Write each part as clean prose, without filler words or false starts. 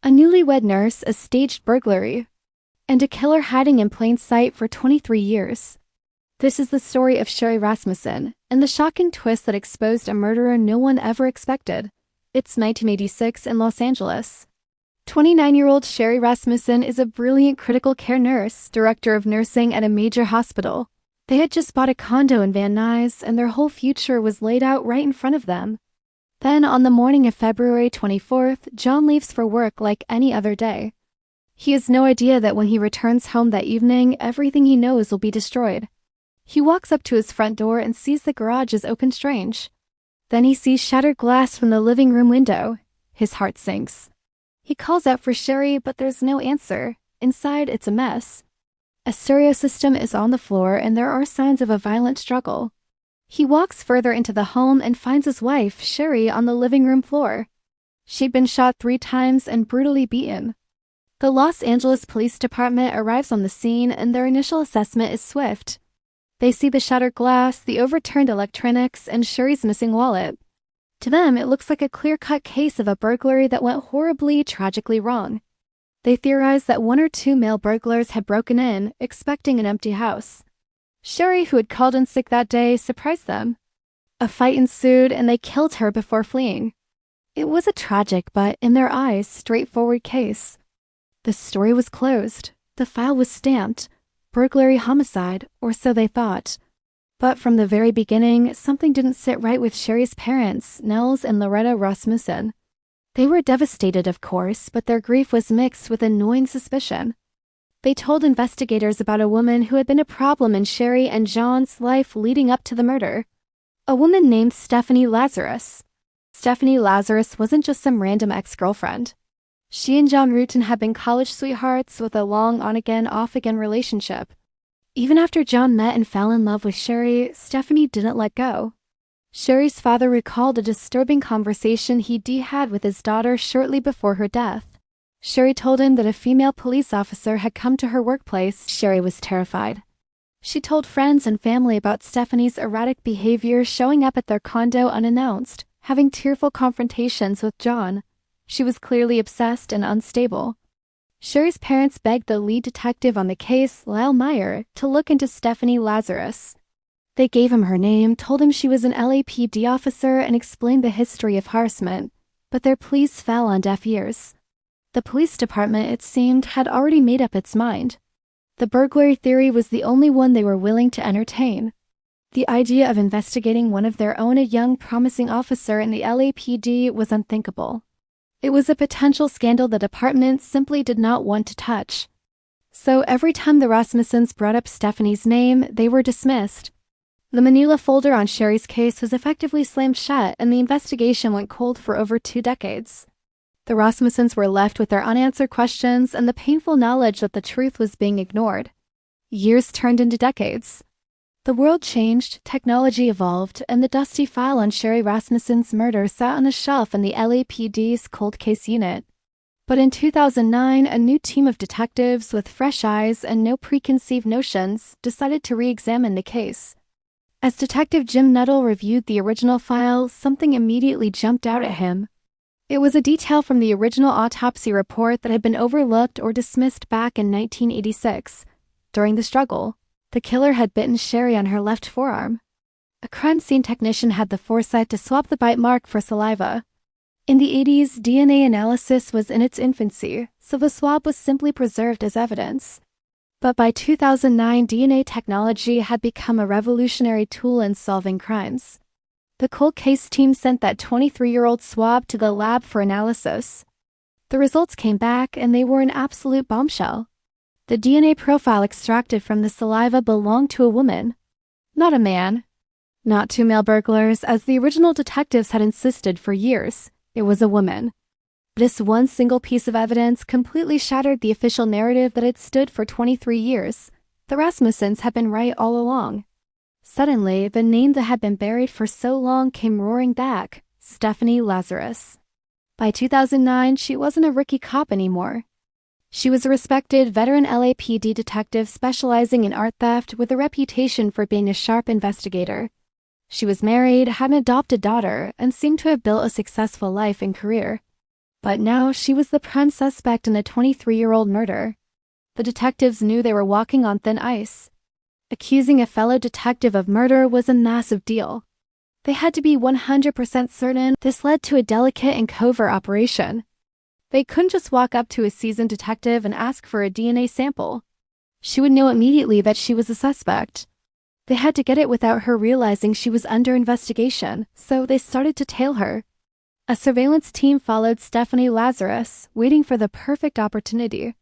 A newlywed nurse, a staged burglary, and a killer hiding in plain sight for 23 years. This is the story of Sherri Rasmussen, and the shocking twist that exposed a murderer no one ever expected. It's 1986 in Los Angeles. 29-year-old Sherri Rasmussen is a brilliant critical care nurse, director of nursing at a major hospital. They had just bought a condo in Van Nuys, and their whole future was laid out right in front of them. Then, on the morning of February 24th, John leaves for work like any other day. He has no idea that when he returns home that evening, everything he knows will be destroyed. He walks up to his front door and sees the garage is open strange. Then he sees shattered glass from the living room window. His heart sinks. He calls out for Sherri, but there's no answer. Inside, it's a mess. A stereo system is on the floor, and there are signs of a violent struggle. He walks further into the home and finds his wife, Sherri, on the living room floor. She'd been shot 3 times and brutally beaten. The Los Angeles Police Department arrives on the scene, and their initial assessment is swift. They see the shattered glass, the overturned electronics, and Sherri's missing wallet. To them, it looks like a clear-cut case of a burglary that went horribly, tragically wrong. They theorize that 1 or 2 male burglars had broken in, expecting an empty house. Sherri, who had called in sick that day, surprised them. A fight ensued, and they killed her before fleeing. It was a tragic but, in their eyes, straightforward case. The story was closed. The file was stamped. Burglary homicide, or so they thought. But from the very beginning, something didn't sit right with Sherri's parents, Nels and Loretta Rasmussen. They were devastated, of course, but their grief was mixed with a gnawing suspicion. They told investigators about a woman who had been a problem in Sherri and John's life leading up to the murder. A woman named Stephanie Lazarus. Stephanie Lazarus wasn't just some random ex-girlfriend. She and John Rutan had been college sweethearts with a long on-again, off-again relationship. Even after John met and fell in love with Sherri, Stephanie didn't let go. Sherri's father recalled a disturbing conversation he'd had with his daughter shortly before her death. Sherri told him that a female police officer had come to her workplace. Sherri was terrified. She told friends and family about Stephanie's erratic behavior, showing up at their condo unannounced, having tearful confrontations with John. She was clearly obsessed and unstable. Sherri's parents begged the lead detective on the case, Lyle Meyer, to look into Stephanie Lazarus. They gave him her name, told him she was an LAPD officer, and explained the history of harassment, but their pleas fell on deaf ears. The police department, it seemed, had already made up its mind. The burglary theory was the only one they were willing to entertain. The idea of investigating one of their own, a young, promising officer in the LAPD, was unthinkable. It was a potential scandal the department simply did not want to touch. So every time the Rasmussens brought up Stephanie's name, they were dismissed. The manila folder on Sherri's case was effectively slammed shut, and the investigation went cold for over 2 decades. The Rasmussens were left with their unanswered questions and the painful knowledge that the truth was being ignored. Years turned into decades. The world changed, technology evolved, and the dusty file on Sherri Rasmussen's murder sat on a shelf in the LAPD's cold case unit. But in 2009, a new team of detectives with fresh eyes and no preconceived notions decided to re-examine the case. As Detective Jim Nuttall reviewed the original file, something immediately jumped out at him. It was a detail from the original autopsy report that had been overlooked or dismissed back in 1986. During the struggle, the killer had bitten Sherri on her left forearm. A crime scene technician had the foresight to swap the bite mark for saliva. In the 80s, DNA analysis was in its infancy, so the swab was simply preserved as evidence. But by 2009, DNA technology had become a revolutionary tool in solving crimes. The cold case team sent that 23-year-old swab to the lab for analysis. The results came back, and they were an absolute bombshell. The DNA profile extracted from the saliva belonged to a woman, not a man. Not 2 male burglars, as the original detectives had insisted for years. It was a woman. This one single piece of evidence completely shattered the official narrative that had stood for 23 years. The Rasmussens had been right all along. Suddenly, the name that had been buried for so long came roaring back: Stephanie Lazarus. By 2009, she wasn't a rookie cop anymore. She was a respected veteran LAPD detective specializing in art theft with a reputation for being a sharp investigator. She was married, had an adopted daughter, and seemed to have built a successful life and career. But now she was the prime suspect in a 23-year-old murder. The detectives knew they were walking on thin ice. Accusing a fellow detective of murder was a massive deal. They had to be 100% certain this led to a delicate and covert operation. They couldn't just walk up to a seasoned detective and ask for a DNA sample. She would know immediately that she was a suspect. They had to get it without her realizing she was under investigation, so they started to tail her. A surveillance team followed Stephanie Lazarus, waiting for the perfect opportunity.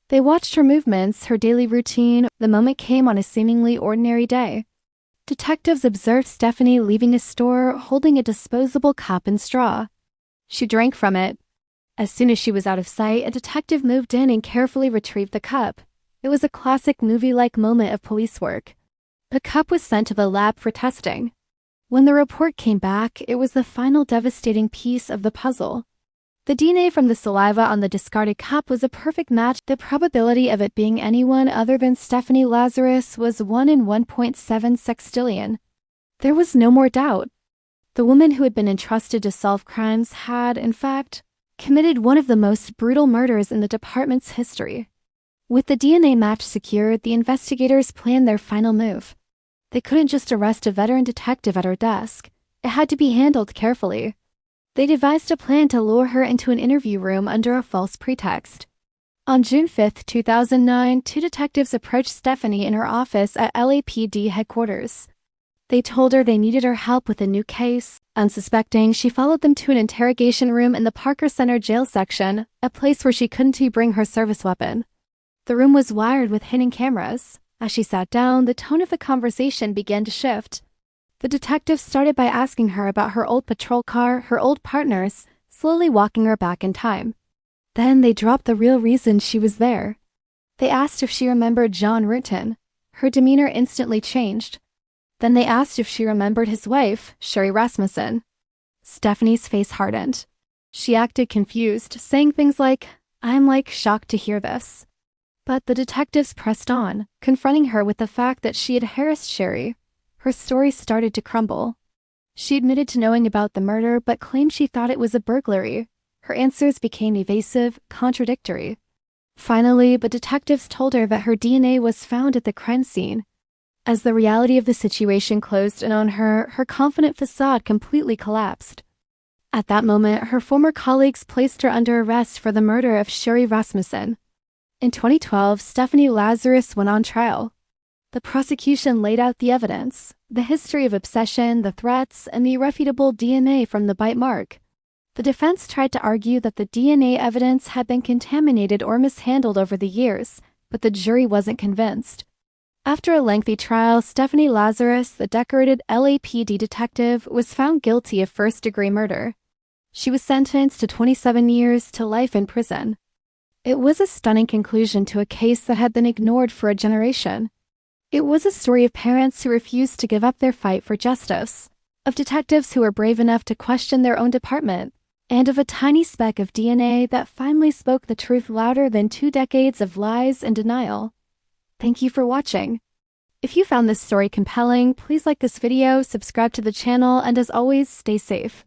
They watched her movements, her daily routine. The moment came on a seemingly ordinary day. Detectives observed Stephanie leaving a store holding a disposable cup and straw. She drank from it. As soon as she was out of sight, a detective moved in and carefully retrieved the cup. It was a classic movie-like moment of police work. The cup was sent to the lab for testing. When the report came back, it was the final devastating piece of the puzzle. The DNA from the saliva on the discarded cup was a perfect match. The probability of it being anyone other than Stephanie Lazarus was 1 in 1.7 sextillion. There was no more doubt. The woman who had been entrusted to solve crimes had, in fact, committed one of the most brutal murders in the department's history. With the DNA match secured, the investigators planned their final move. They couldn't just arrest a veteran detective at her desk. It had to be handled carefully. They devised a plan to lure her into an interview room under a false pretext. On June 5, 2009, two detectives approached Stephanie in her office at LAPD headquarters. They told her they needed her help with a new case. Unsuspecting, she followed them to an interrogation room in the Parker Center jail section, a place where she couldn't bring her service weapon. The room was wired with hidden cameras. As she sat down, the tone of the conversation began to shift. The detectives started by asking her about her old patrol car, her old partners, slowly walking her back in time. Then they dropped the real reason she was there. They asked if she remembered John Rutan. Her demeanor instantly changed. Then they asked if she remembered his wife, Sherri Rasmussen. Stephanie's face hardened. She acted confused, saying things like, "I'm shocked to hear this." But the detectives pressed on, confronting her with the fact that she had harassed Sherri. Her story started to crumble. She admitted to knowing about the murder, but claimed she thought it was a burglary. Her answers became evasive, contradictory. Finally, the detectives told her that her DNA was found at the crime scene. As the reality of the situation closed in on her, her confident facade completely collapsed. At that moment, her former colleagues placed her under arrest for the murder of Sherri Rasmussen. In 2012, Stephanie Lazarus went on trial. The prosecution laid out the evidence, the history of obsession, the threats, and the irrefutable DNA from the bite mark. The defense tried to argue that the DNA evidence had been contaminated or mishandled over the years, but the jury wasn't convinced. After a lengthy trial, Stephanie Lazarus, the decorated LAPD detective, was found guilty of first-degree murder. She was sentenced to 27 years to life in prison. It was a stunning conclusion to a case that had been ignored for a generation. It was a story of parents who refused to give up their fight for justice, of detectives who were brave enough to question their own department, and of a tiny speck of DNA that finally spoke the truth louder than 2 decades of lies and denial. Thank you for watching. If you found this story compelling, please like this video, subscribe to the channel, and as always, stay safe.